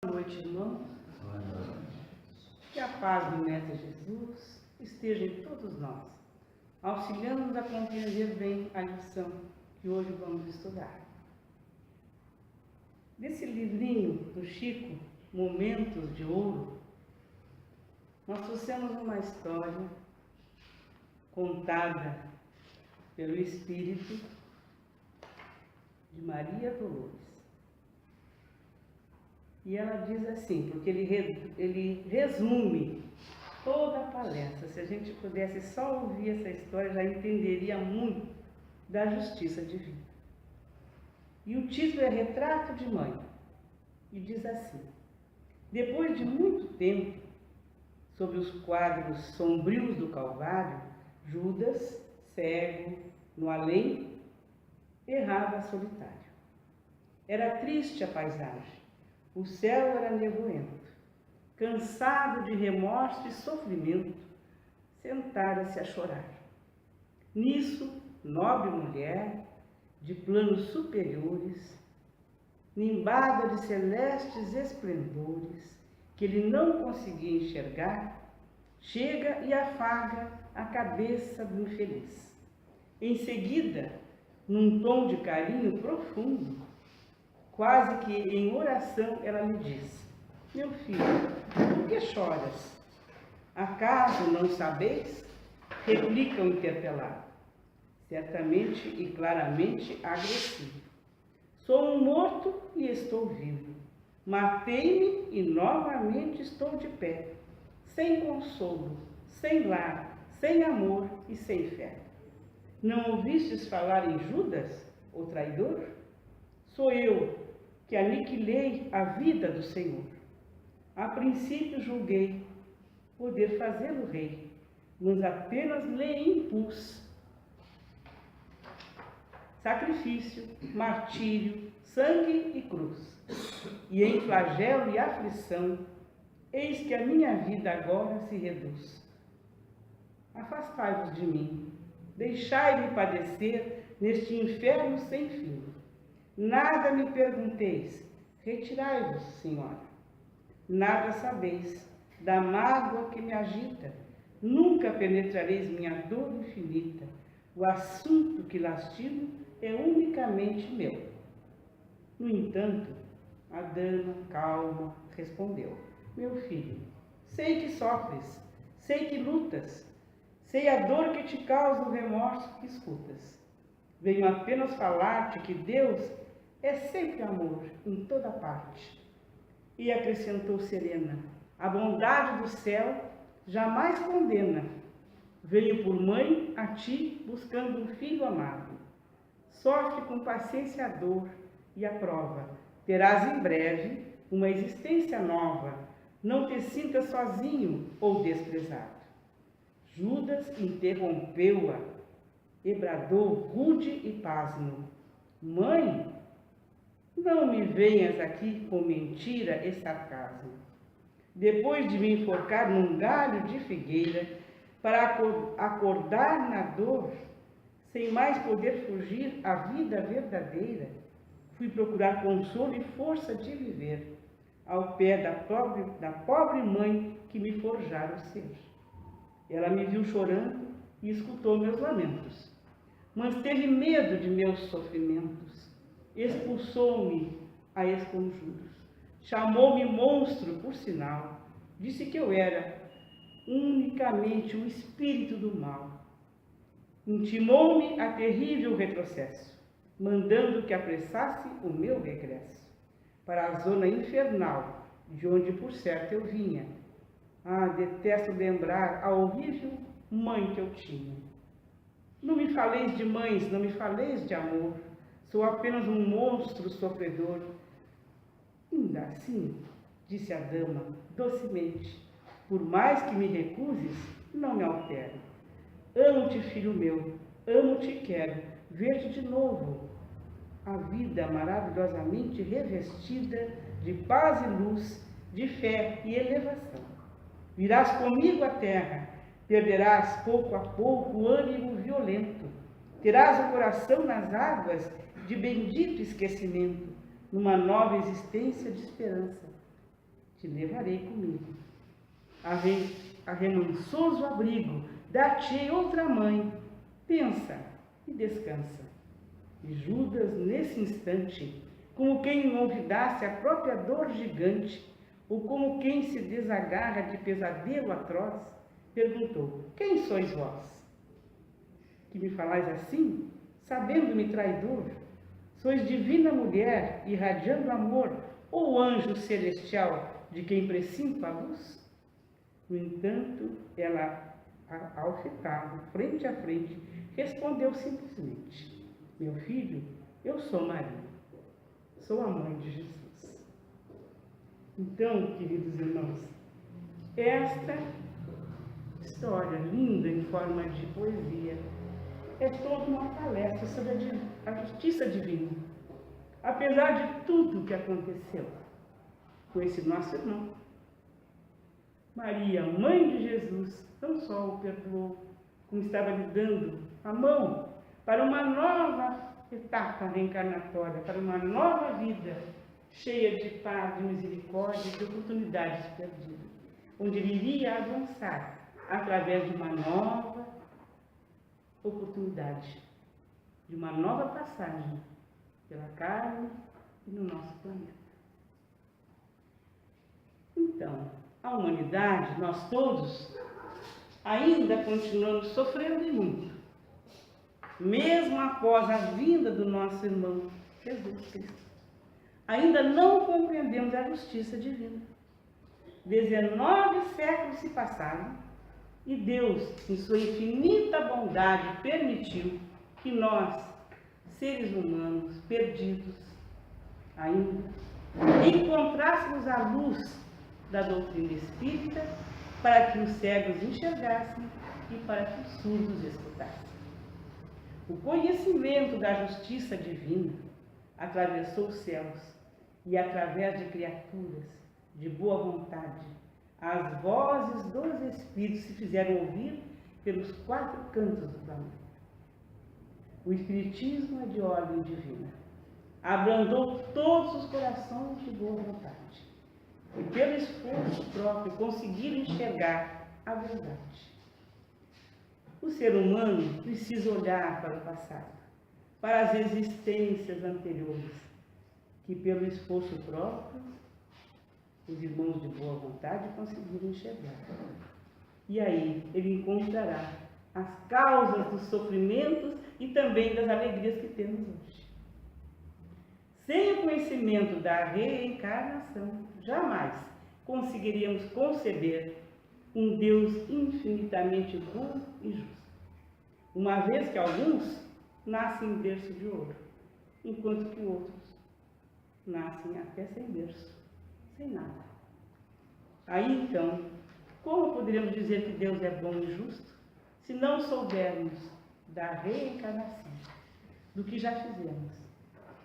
Boa noite, irmãos. Que a paz do Mestre Jesus esteja em todos nós, auxiliando-nos a compreender bem a lição que hoje vamos estudar. Nesse livrinho do Chico, Momentos de Ouro, nós trouxemos uma história contada pelo Espírito de Maria Dolores. E ela diz assim, porque ele resume toda a palestra. Se a gente pudesse só ouvir essa história, já entenderia muito da justiça divina. E o título é Retrato de Mãe. E diz assim: depois de muito tempo, sob os quadros sombrios do Calvário, Judas, cego, no além, errava solitário. Era triste a paisagem. O céu era nevoento. Cansado de remorso e sofrimento, sentara-se a chorar. Nisso, nobre mulher, de planos superiores, nimbada de celestes esplendores, que ele não conseguia enxergar, chega e afaga a cabeça do infeliz. Em seguida, num tom de carinho profundo, quase que em oração, ela lhe diz: meu filho, por que choras? Acaso não sabeis? Replica o interpelado, certamente e claramente agressivo. Sou um morto e estou vivo. Matei-me e novamente estou de pé, sem consolo, sem lar, sem amor e sem fé. Não ouvistes falar em Judas, o traidor? Sou eu que aniquilei a vida do Senhor. A princípio julguei poder fazê-lo rei, mas apenas lhe impus sacrifício, martírio, sangue e cruz. E em flagelo e aflição, eis que a minha vida agora se reduz. Afastai-vos de mim, deixai-me padecer neste inferno sem fim. Nada me pergunteis, retirai-vos, Senhora. Nada sabeis da mágoa que me agita, nunca penetrareis minha dor infinita. O assunto que lastimo é unicamente meu. No entanto, a dama, calma, respondeu: meu filho, sei que sofres, sei que lutas, sei a dor que te causa o remorso que escutas. Venho apenas falar-te que Deus é sempre amor em toda parte. E acrescentou serena: a bondade do céu jamais condena. Venho por mãe a ti buscando um filho amado. Sofre com paciência a dor e a prova. Terás em breve uma existência nova. Não te sintas sozinho ou desprezado. Judas interrompeu-a e bradou rude e pasmo: mãe, não me venhas aqui com mentira e sarcasmo. Depois de me enforcar num galho de figueira, para acordar na dor, sem mais poder fugir à vida verdadeira, fui procurar consolo e força de viver, ao pé da pobre mãe que me forjara o ser. Ela me viu chorando e escutou meus lamentos, mas teve medo de meus sofrimentos. Expulsou-me a esconjuros, chamou-me monstro por sinal, disse que eu era unicamente o espírito do mal. Intimou-me a terrível retrocesso, mandando que apressasse o meu regresso para a zona infernal, de onde por certo eu vinha. Ah, detesto lembrar a horrível mãe que eu tinha. Não me faleis de mães, não me faleis de amor. Sou apenas um monstro sofredor. Ainda assim, disse a dama, docemente, por mais que me recuses, não me altero. Amo-te, filho meu, amo-te e quero ver-te de novo. A vida maravilhosamente revestida de paz e luz, de fé e elevação. Virás comigo à terra, perderás pouco a pouco o ânimo violento, terás o coração nas águas de bendito esquecimento, numa nova existência de esperança. te levarei comigo. A remansoso abrigo, dar-te-ei outra mãe. Pensa e descansa. E Judas, nesse instante, como quem olvidasse a própria dor gigante, ou como quem se desagarra de pesadelo atroz, perguntou: quem sois vós? Que me falais assim, sabendo-me traidor? Sois divina mulher, irradiando amor, ou anjo celestial de quem presinto a luz? No entanto, ela, ao ficar frente a frente, respondeu simplesmente: meu filho, eu sou Maria, sou a mãe de Jesus. Então, queridos irmãos, esta história linda em forma de poesia é toda uma palestra sobre a justiça divina. Apesar de tudo que aconteceu com esse nosso irmão, Maria, mãe de Jesus, não só o perdoou, como estava lhe dando a mão para uma nova etapa reencarnatória, para uma nova vida cheia de paz, de misericórdia, de oportunidades perdidas, onde ele iria avançar através de uma nova oportunidade, de uma nova passagem pela carne e no nosso planeta. Então, a humanidade, nós todos, ainda continuamos sofrendo e muito, mesmo após a vinda do nosso irmão Jesus Cristo. Ainda não compreendemos a justiça divina. 19 séculos se passaram e Deus, em sua infinita bondade, permitiu que nós, seres humanos perdidos ainda, encontrássemos a luz da doutrina espírita para que os cegos enxergassem e para que os surdos escutassem. O conhecimento da justiça divina atravessou os céus e, através de criaturas de boa vontade, as vozes dos Espíritos se fizeram ouvir pelos 4 cantos do planeta. O Espiritismo é de ordem divina. Abrandou todos os corações de boa vontade e, pelo esforço próprio, conseguiram enxergar a verdade. O ser humano precisa olhar para o passado, para as existências anteriores, que pelo esforço próprio, os irmãos de boa vontade conseguiram enxergar. E aí ele encontrará as causas dos sofrimentos e também das alegrias que temos hoje. Sem o conhecimento da reencarnação, jamais conseguiríamos conceber um Deus infinitamente bom e justo, uma vez que alguns nascem em berço de ouro, enquanto que outros nascem até sem berço, sem nada. Aí então, como poderíamos dizer que Deus é bom e justo, se não soubermos da reencarnação, do que já fizemos,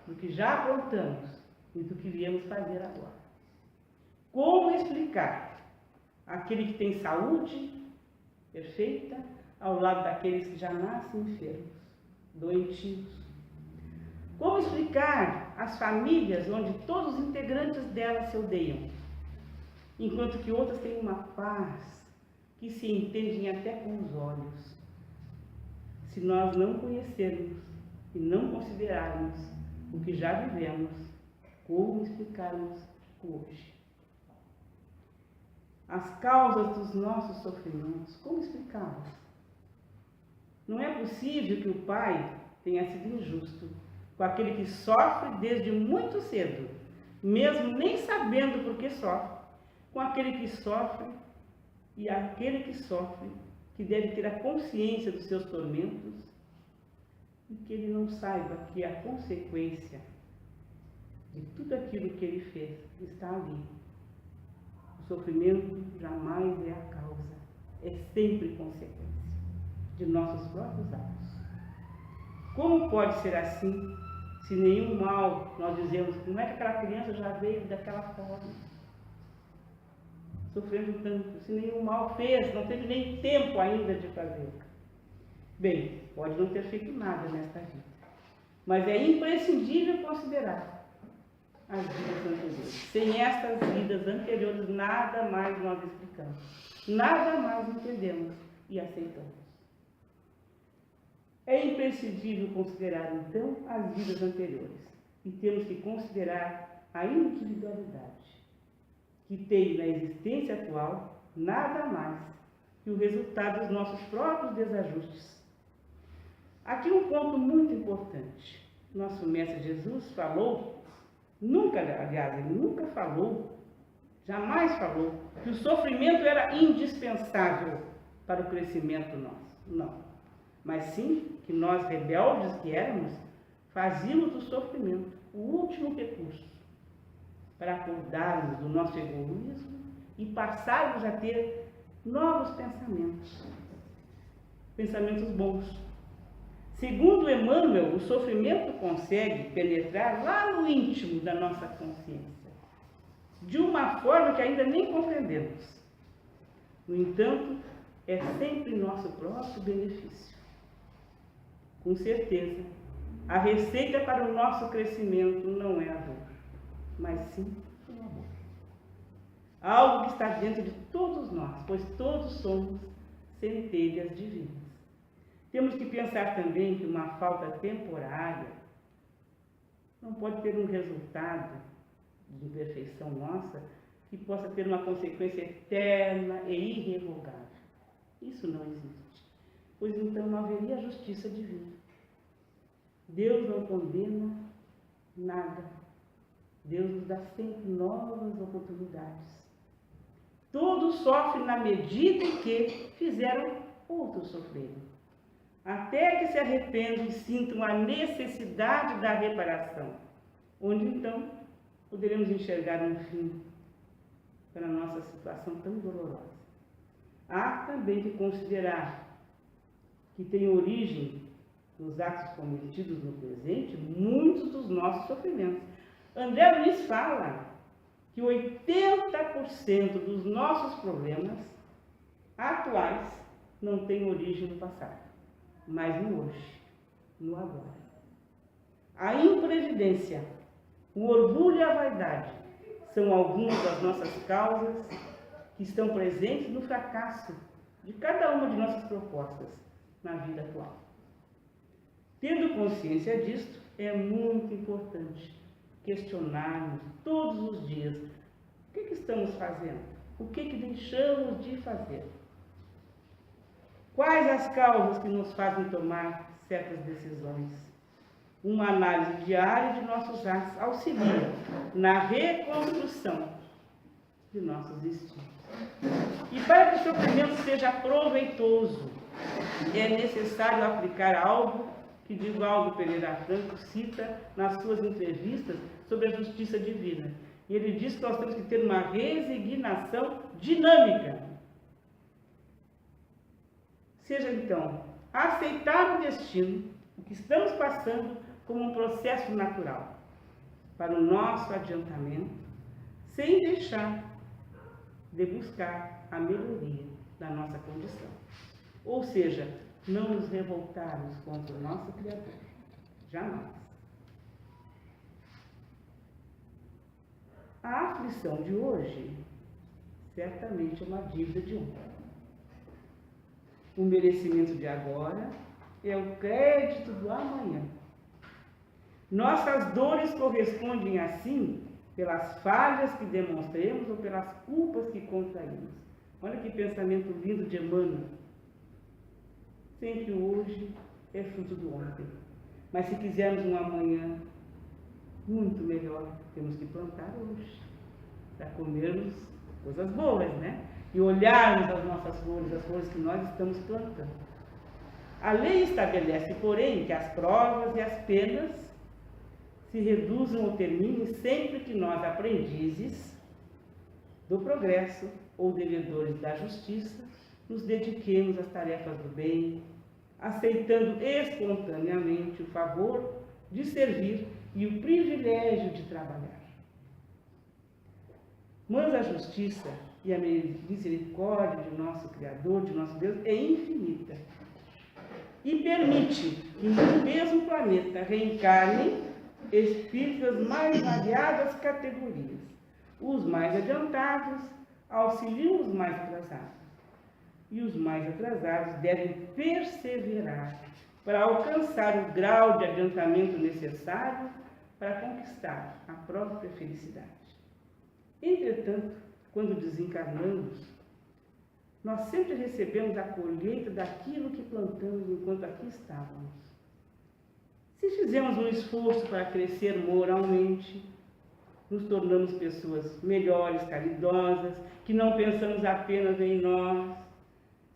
do que já aprontamos e do que viemos fazer agora? Como explicar aquele que tem saúde perfeita ao lado daqueles que já nascem enfermos, doentios? Como explicar as famílias onde todos os integrantes delas se odeiam, enquanto que outras têm uma paz que se entendem até com os olhos? Se nós não conhecermos e não considerarmos o que já vivemos, como explicarmos hoje? As causas dos nossos sofrimentos, como explicá-las? Não é possível que o Pai tenha sido injusto com aquele que sofre desde muito cedo, mesmo nem sabendo por que sofre, com aquele que sofre e aquele que sofre, que deve ter a consciência dos seus tormentos e que ele não saiba que a consequência de tudo aquilo que ele fez está ali. O sofrimento jamais é a causa, é sempre consequência de nossos próprios atos. Como pode ser assim, se nenhum mal, nós dizemos, como é que aquela criança já veio daquela forma, sofrendo tanto, se nenhum mal fez, não teve nem tempo ainda de fazer? Bem, pode não ter feito nada nesta vida, mas é imprescindível considerar as vidas anteriores. Sem estas vidas anteriores, nada mais nós explicamos, nada mais entendemos e aceitamos. É imprescindível considerar, então, as vidas anteriores e temos que considerar a individualidade, que tem na existência atual nada mais que o resultado dos nossos próprios desajustes. Aqui um ponto muito importante. Nosso Mestre Jesus falou, ele nunca falou, jamais falou, que o sofrimento era indispensável para o crescimento nosso. Não. Mas sim que nós, rebeldes que éramos, fazíamos do sofrimento o último recurso para acordarmos do nosso egoísmo e passarmos a ter novos pensamentos, pensamentos bons. Segundo Emmanuel, o sofrimento consegue penetrar lá no íntimo da nossa consciência, de uma forma que ainda nem compreendemos. No entanto, é sempre nosso próprio benefício. Com certeza, a receita para o nosso crescimento não é a dor, mas sim o amor. Algo que está dentro de todos nós, pois todos somos centelhas divinas. Temos que pensar também que uma falta temporária não pode ter um resultado de imperfeição nossa que possa ter uma consequência eterna e irrevogável. Isso não existe, pois então não haveria justiça divina. Deus não condena nada. Deus nos dá sempre novas oportunidades. Todos sofrem na medida em que fizeram outros sofrerem, até que se arrependam e sintam a necessidade da reparação, onde então poderemos enxergar um fim para a nossa situação tão dolorosa. Há também que considerar que tem origem nos atos cometidos no presente muitos dos nossos sofrimentos. André Luiz fala que 80% dos nossos problemas atuais não têm origem no passado, mas no hoje, no agora. A imprevidência, o orgulho e a vaidade são algumas das nossas causas que estão presentes no fracasso de cada uma de nossas propostas na vida atual. Tendo consciência disto, é muito importante questionarmos todos os dias o que estamos fazendo, o que deixamos de fazer, quais as causas que nos fazem tomar certas decisões. Uma análise diária de nossos atos auxilia na reconstrução de nossos destinos. E para que o sofrimento seja proveitoso, é necessário aplicar algo que Divaldo Pereira Franco cita nas suas entrevistas sobre a justiça divina. E ele diz que nós temos que ter uma resignação dinâmica. Seja então, aceitar o destino, o que estamos passando, como um processo natural para o nosso adiantamento, sem deixar de buscar a melhoria da nossa condição. Ou seja, não nos revoltarmos contra o nosso Criador. Jamais. A aflição de hoje certamente é uma dívida de ontem. O merecimento de agora é o crédito do amanhã. Nossas dores correspondem assim pelas falhas que demonstremos ou pelas culpas que contraímos. Olha que pensamento lindo de Emmanuel. Sempre hoje é fruto do ontem. Mas se quisermos um amanhã muito melhor, temos que plantar hoje, para comermos coisas boas, né? E olharmos as nossas flores, as flores que nós estamos plantando. A lei estabelece, porém, que as provas e as penas se reduzam ou terminem sempre que nós, aprendizes do progresso ou devedores da justiça, nos dediquemos às tarefas do bem, aceitando espontaneamente o favor de servir e o privilégio de trabalhar. Mas a justiça e a misericórdia de nosso Criador, de nosso Deus, é infinita e permite que no mesmo planeta reencarnem espíritos das mais variadas categorias. Os mais adiantados auxiliam os mais atrasados. E os mais atrasados devem perseverar para alcançar o grau de adiantamento necessário para conquistar a própria felicidade. Entretanto, quando desencarnamos, nós sempre recebemos a colheita daquilo que plantamos enquanto aqui estávamos. Se fizemos um esforço para crescer moralmente, nos tornamos pessoas melhores, caridosas, que não pensamos apenas em nós.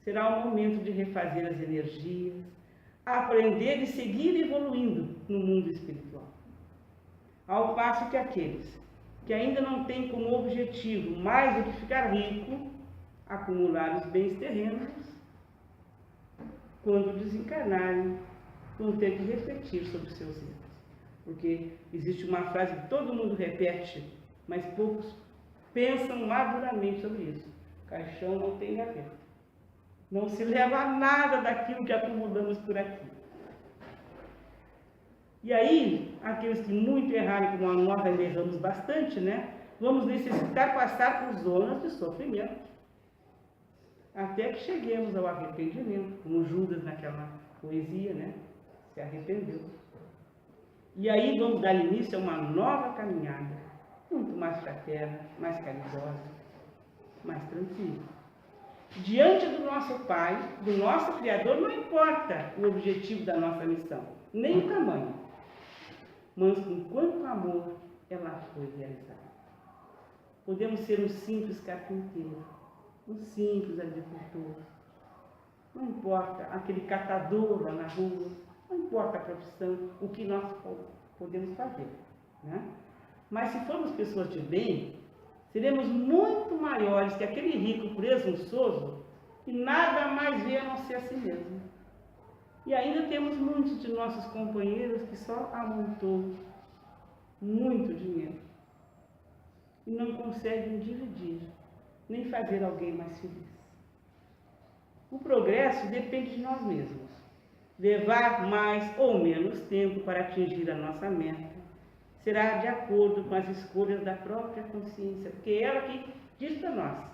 Será o momento de refazer as energias, aprender e seguir evoluindo no mundo espiritual. Ao passo que aqueles que ainda não têm como objetivo mais do que ficar rico, acumular os bens terrenos, quando desencarnarem, vão ter que refletir sobre seus erros. Porque existe uma frase que todo mundo repete, mas poucos pensam maduramente sobre isso. Caixão não tem gaveta. Não se leva nada daquilo que acumulamos por aqui. E aí, aqueles que muito errarem, como nós erramos bastante, né? Vamos necessitar passar por zonas de sofrimento. Até que cheguemos ao arrependimento, como Judas naquela poesia, né? Se arrependeu. E aí vamos dar início a uma nova caminhada, muito mais fraterna, mais caridosa, mais tranquila. Diante do nosso Pai, do nosso Criador, não importa o objetivo da nossa missão, nem o tamanho, mas com quanto amor ela foi realizada. Podemos ser um simples carpinteiro, um simples agricultor, não importa aquele catador lá na rua, não importa a profissão, o que nós podemos fazer, né? Mas se formos pessoas de bem, seremos muito maiores que aquele rico presunçoso que nada mais vê a não ser a si mesmo. E ainda temos muitos de nossos companheiros que só amontoam muito dinheiro e não conseguem dividir, nem fazer alguém mais feliz. O progresso depende de nós mesmos. Levar mais ou menos tempo para atingir a nossa meta será de acordo com as escolhas da própria consciência, porque é ela que diz para nós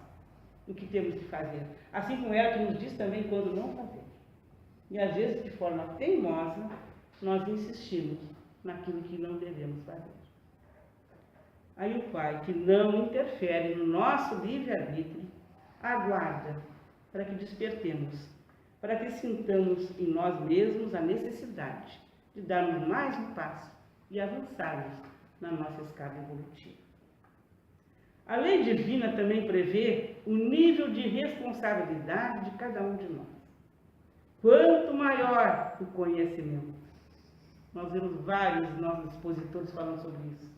o que temos de fazer, assim como ela que nos diz também quando não fazer. E às vezes, de forma teimosa, nós insistimos naquilo que não devemos fazer. Aí o Pai, que não interfere no nosso livre-arbítrio, aguarda para que despertemos, para que sintamos em nós mesmos a necessidade de darmos mais um passo e avançarmos na nossa escala evolutiva. A lei divina também prevê o nível de responsabilidade de cada um de nós. Quanto maior o conhecimento, nós vemos vários nossos expositores falando sobre isso.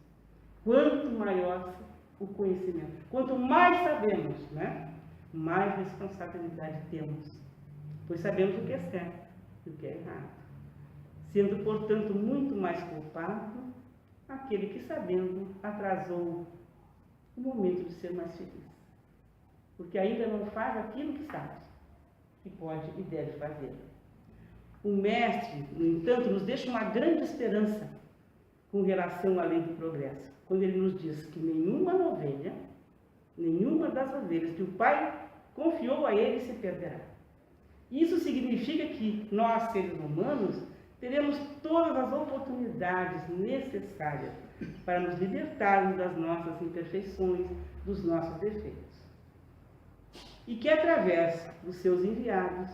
Quanto maior o conhecimento, quanto mais sabemos, né, mais responsabilidade temos, pois sabemos o que é certo e o que é errado, sendo, portanto, muito mais culpado aquele que, sabendo, atrasou o momento de ser mais feliz, porque ainda não faz aquilo que sabe, que pode e deve fazer. O Mestre, no entanto, nos deixa uma grande esperança com relação à lei do progresso, quando ele nos diz que nenhuma das ovelhas que o Pai confiou a ele se perderá. Isso significa que nós, seres humanos, teremos todas as oportunidades necessárias para nos libertarmos das nossas imperfeições, dos nossos defeitos. E que através dos seus enviados,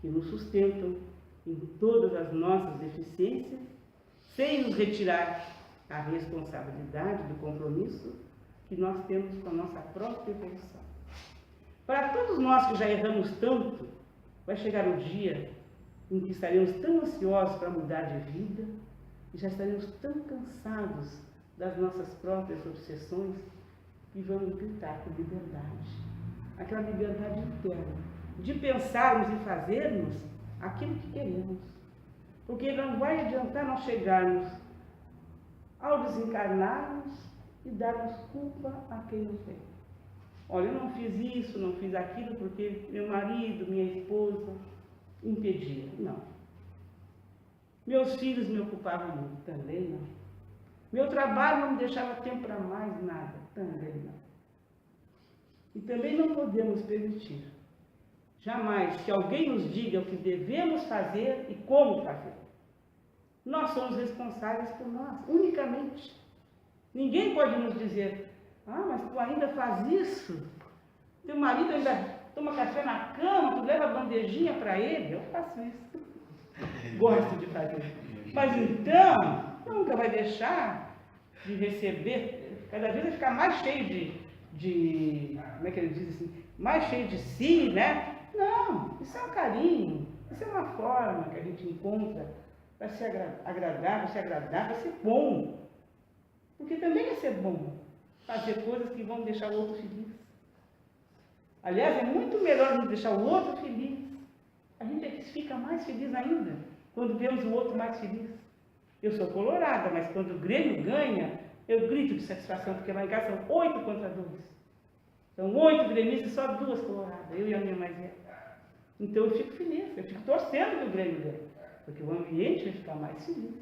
que nos sustentam em todas as nossas deficiências, sem nos retirar a responsabilidade do compromisso que nós temos com a nossa própria evolução. Para todos nós que já erramos tanto, vai chegar o dia em que estaremos tão ansiosos para mudar de vida e já estaremos tão cansados das nossas próprias obsessões que vamos gritar por liberdade. Aquela liberdade interna de pensarmos e fazermos aquilo que queremos. Porque não vai adiantar nós chegarmos ao desencarnarmos e darmos culpa a quem nos veio. Olha, eu não fiz isso, não fiz aquilo porque meu marido, minha esposa impediram. Não. Meus filhos me ocupavam muito, também não. Meu trabalho não me deixava tempo para mais nada. Também não. E também não podemos permitir, jamais, que alguém nos diga o que devemos fazer e como fazer. Nós somos responsáveis por nós, unicamente. Ninguém pode nos dizer, mas tu ainda faz isso? Teu marido ainda toma café na cama, tu leva a bandejinha para ele? Eu faço isso. Gosto de fazer. Mas então, nunca vai deixar de receber, cada vez vai ficar mais cheio como é que ele diz assim, mais cheio de si, né? Não, isso é um carinho, isso é uma forma que a gente encontra para se agradar, para ser bom. Porque também é ser bom fazer coisas que vão deixar o outro feliz. Aliás, é muito melhor nos deixar o outro feliz. A gente é que fica mais feliz ainda quando vemos o outro mais feliz. Eu sou colorada, mas quando o Grêmio ganha, eu grito de satisfação, porque lá em casa são 8 contra 2. São 8 gremistas e só 2 coloradas, eu e a minha mais velha. Então eu fico feliz, eu fico torcendo que o Grêmio ganhe, porque o ambiente vai ficar mais feliz.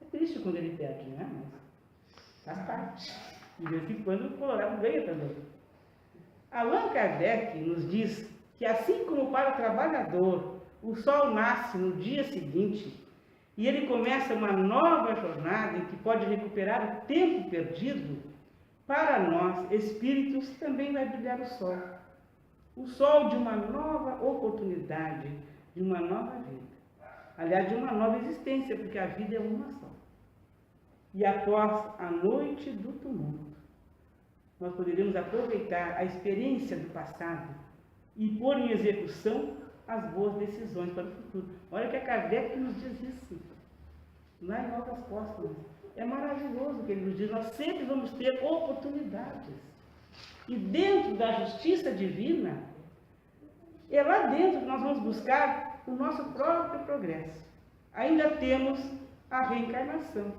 É triste quando ele perde, né? Mas faz parte. De vez em quando o colorado ganha também. Allan Kardec nos diz que assim como para o trabalhador o sol nasce no dia seguinte e ele começa uma nova jornada em que pode recuperar o tempo perdido, para nós, espíritos, também vai brilhar o sol. O sol de uma nova oportunidade, de uma nova vida. Aliás, de uma nova existência, porque a vida é uma só. E após a noite do tumulto, nós poderemos aproveitar a experiência do passado e pôr em execução as boas decisões para o futuro. Olha que a Kardec nos diz isso, lá em Novas Apóstolas. É maravilhoso o que ele nos diz, nós sempre vamos ter oportunidades. E dentro da justiça divina, é lá dentro que nós vamos buscar o nosso próprio progresso. Ainda temos a reencarnação,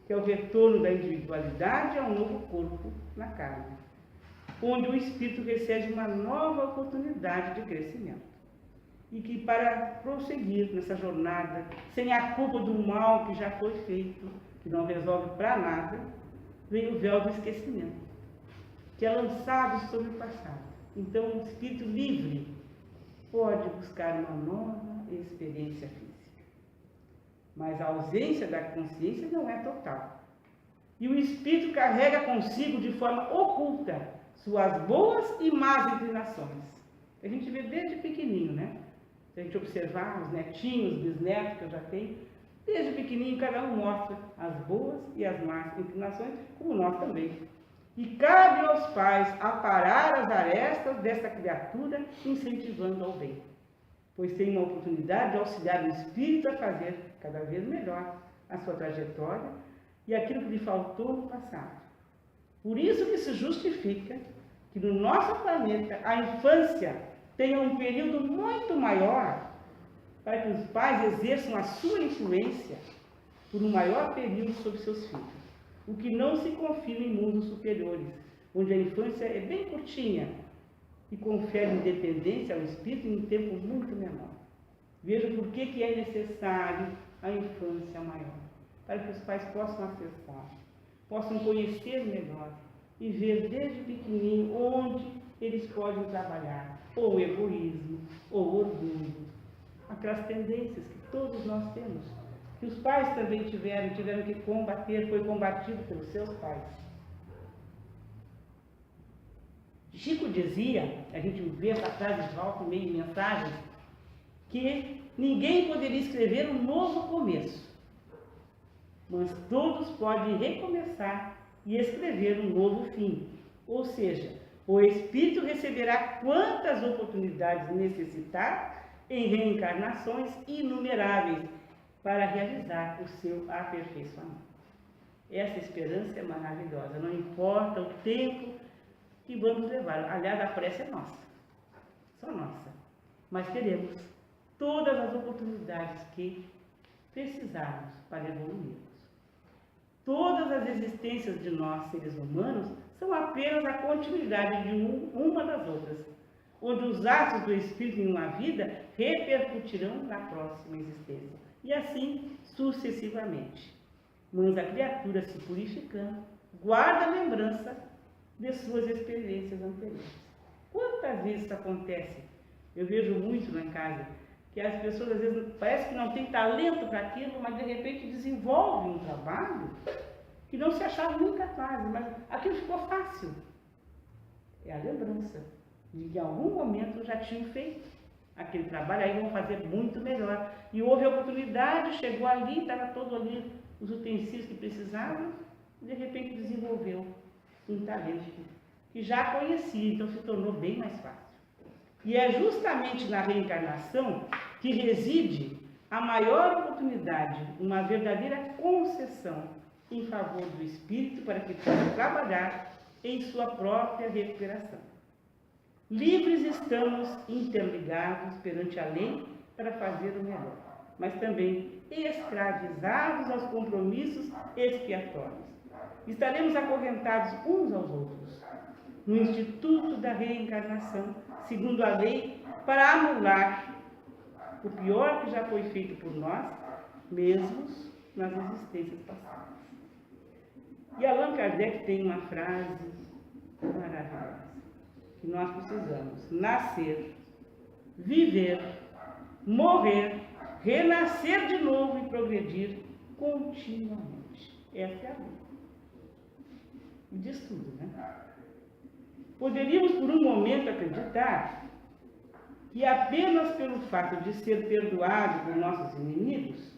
que é o retorno da individualidade a um novo corpo na carne, onde o espírito recebe uma nova oportunidade de crescimento. E que para prosseguir nessa jornada, sem a culpa do mal que já foi feito, que não resolve para nada, vem o véu do esquecimento, que é lançado sobre o passado. Então, o espírito livre pode buscar uma nova experiência física. Mas a ausência da consciência não é total. E o espírito carrega consigo de forma oculta suas boas e más inclinações. A gente vê desde pequenininho, né? Se a gente observar os netinhos, bisnetos que eu já tenho, desde pequenininho cada um mostra as boas e as más inclinações, como nós também. E cabe aos pais aparar as arestas dessa criatura, incentivando ao bem, pois tem uma oportunidade de auxiliar o espírito a fazer cada vez melhor a sua trajetória e aquilo que lhe faltou no passado. Por isso que se justifica que no nosso planeta a infância tenha um período muito maior para que os pais exerçam a sua influência por um maior período sobre seus filhos, o que não se confirma em mundos superiores, onde a infância é bem curtinha e confere independência ao espírito em um tempo muito menor. Veja por que é necessário a infância maior, para que os pais possam acessar, possam conhecer melhor e ver desde pequenininho onde eles podem trabalhar, ou o egoísmo, ou o orgulho, aquelas tendências que todos nós temos, que os pais também tiveram que combater, foi combatido pelos seus pais. Chico dizia, a gente vê essa frase de volta e meia em mensagens, que ninguém poderia escrever um novo começo, mas todos podem recomeçar e escrever um novo fim. Ou seja, o espírito receberá quantas oportunidades necessitar em reencarnações inumeráveis para realizar o seu aperfeiçoamento. Essa esperança é maravilhosa, não importa o tempo que vamos levar. Aliás, a pressa é nossa, só nossa. Mas teremos todas as oportunidades que precisarmos para evoluirmos. Todas as existências de nós, seres humanos, são apenas a continuidade de uma das outras, onde os atos do Espírito em uma vida repercutirão na próxima existência, e assim sucessivamente. mas a criatura se purificando, guarda a lembrança de suas experiências anteriores. Quantas vezes isso acontece? Eu vejo muito lá em casa, que as pessoas às vezes parece que não tem talento para aquilo, mas de repente desenvolvem um trabalho que não se achava nunca capaz, mas aquilo ficou fácil. É a lembrança de que em algum momento já tinham feito aquele trabalho, aí vão fazer muito melhor. E houve a oportunidade, chegou ali, estava todo ali os utensílios que precisavam, e de repente desenvolveu um talento que já conhecia, então se tornou bem mais fácil. E é justamente na reencarnação que reside a maior oportunidade, uma verdadeira concessão em favor do espírito para que possa trabalhar em sua própria recuperação. Livres estamos interligados perante a lei para fazer o melhor, mas também escravizados aos compromissos expiatórios. Estaremos acorrentados uns aos outros no Instituto da Reencarnação, segundo a lei, para anular o pior que já foi feito por nós, mesmos nas existências passadas. E Allan Kardec tem uma frase maravilhosa, que nós precisamos nascer, viver, morrer, renascer de novo e progredir continuamente. Essa é a lei. E diz tudo, né? Poderíamos por um momento acreditar que apenas pelo fato de ser perdoado por nossos inimigos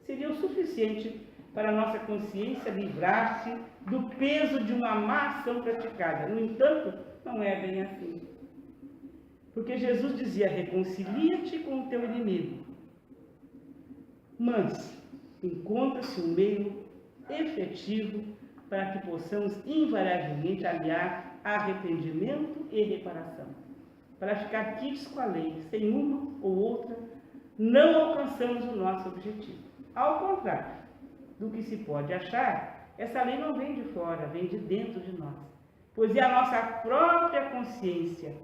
seria o suficiente para a nossa consciência livrar-se do peso de uma má ação praticada. No entanto, não é bem assim. Porque Jesus dizia: reconcilia-te com o teu inimigo. Mas encontra-se um meio efetivo para que possamos invariavelmente aliar arrependimento e reparação. Para ficar quites com a lei, sem uma ou outra, não alcançamos o nosso objetivo. Ao contrário do que se pode achar, essa lei não vem de fora, vem de dentro de nós. Pois é a nossa própria consciência,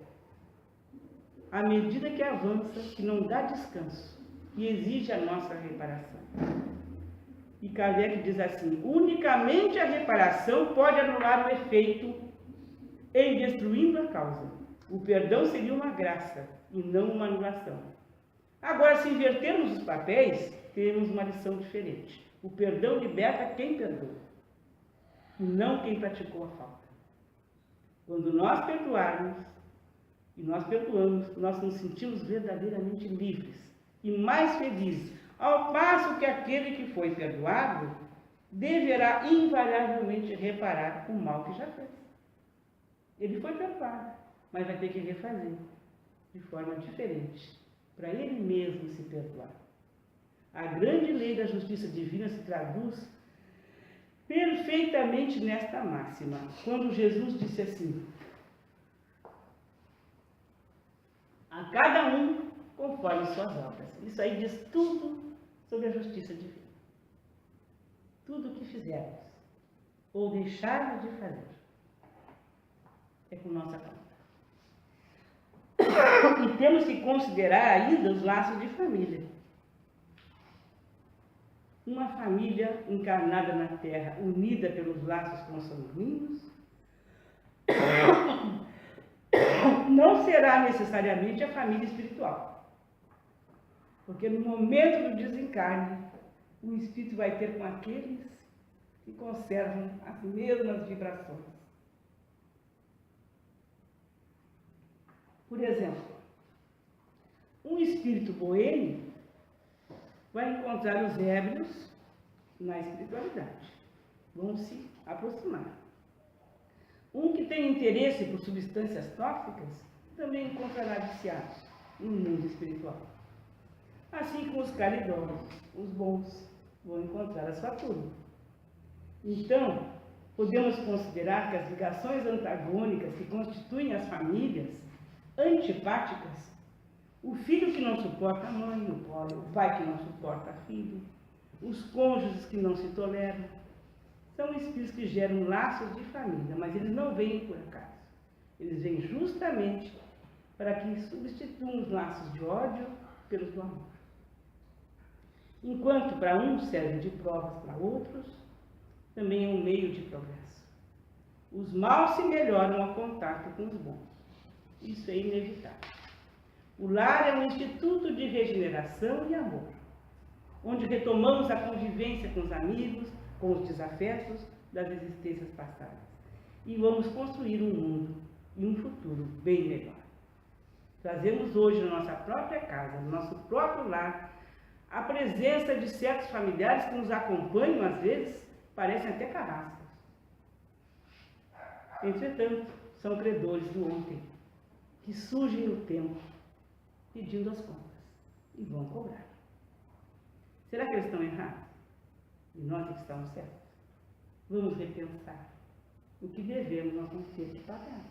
à medida que avança, que não dá descanso e exige a nossa reparação. E Kardec diz assim: unicamente a reparação pode anular o efeito em destruindo a causa. O perdão seria uma graça e não uma anulação. Agora, se invertermos os papéis, teremos uma lição diferente. O perdão liberta quem perdoa, e não quem praticou a falta. Quando nós perdoarmos, e nós perdoamos, nós nos sentimos verdadeiramente livres e mais felizes, ao passo que aquele que foi perdoado deverá invariavelmente reparar o mal que já fez. Ele foi perdoado, mas vai ter que refazer de forma diferente, para ele mesmo se perdoar. A grande lei da justiça divina se traduz perfeitamente nesta máxima, quando Jesus disse assim: a cada um conforme suas obras. Isso aí diz tudo sobre a justiça divina. Tudo o que fizermos ou deixarmos de fazer é com nossa conta. E temos que considerar ainda os laços de família. Uma família encarnada na Terra, unida pelos laços consanguíneos, não será necessariamente a família espiritual. Porque no momento do desencarne, o espírito vai ter com aqueles que conservam as mesmas vibrações. Por exemplo, um espírito boêmio vai encontrar os ébrios na espiritualidade. Vão se aproximar. Um que tem interesse por substâncias tóxicas também encontrará viciados no mundo espiritual. Assim como os caridosos, os bons, vão encontrar a sua turma. Então, podemos considerar que as ligações antagônicas que constituem as famílias antipáticas, o filho que não suporta a mãe, o pai que não suporta a filho, os cônjuges que não se toleram, são espíritos que geram laços de família, mas eles não vêm por acaso. Eles vêm justamente para que substituam os laços de ódio pelos do amor. Enquanto para uns servem de provas para outros, também é um meio de progresso. Os maus se melhoram ao contato com os bons. Isso é inevitável. O lar é um instituto de regeneração e amor, onde retomamos a convivência com os amigos, com os desafetos das existências passadas. E vamos construir um mundo e um futuro bem melhor. Trazemos hoje na nossa própria casa, no nosso próprio lar, a presença de certos familiares que nos acompanham, às vezes, parecem até carrascas. Entretanto, são credores do ontem, que surgem no tempo, pedindo as contas, e vão cobrar. Será que eles estão errados? E nós é que estamos certos? Vamos repensar o que devemos, nós vamos ter que pagar.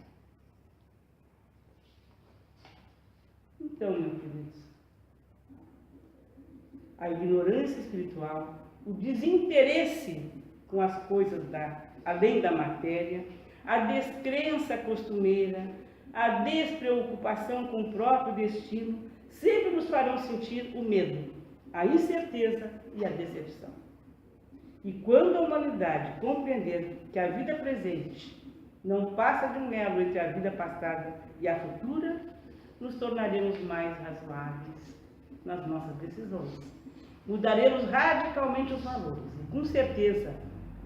Então, meus queridos, a ignorância espiritual, o desinteresse com as coisas além da matéria, a descrença costumeira, a despreocupação com o próprio destino, sempre nos farão sentir o medo, a incerteza e a decepção. E quando a humanidade compreender que a vida presente não passa de um elo entre a vida passada e a futura, nos tornaremos mais razoáveis nas nossas decisões. Mudaremos radicalmente os valores e, com certeza,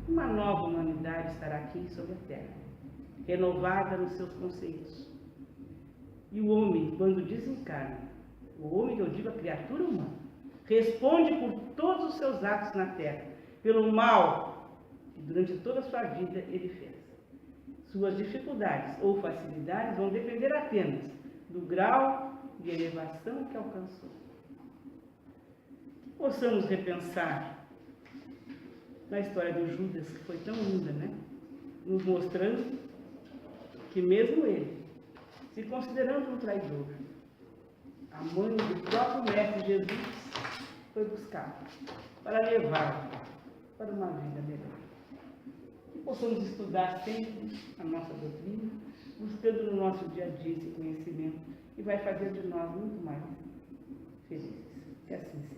uma nova humanidade estará aqui sobre a Terra, renovada nos seus conceitos. E o homem, quando desencarna, o homem que eu digo a criatura humana, responde por todos os seus atos na Terra, pelo mal que durante toda a sua vida ele fez. Suas dificuldades ou facilidades vão depender apenas do grau de elevação que alcançou. Que possamos repensar na história do Judas, que foi tão linda, né? Nos mostrando que mesmo ele, se considerando um traidor, a mãe do próprio Mestre Jesus foi buscá-lo para levá-lo para uma vida melhor. Que possamos estudar sempre a nossa doutrina, buscando no nosso dia a dia esse conhecimento, e vai fazer de nós muito mais felizes. Que assim seja.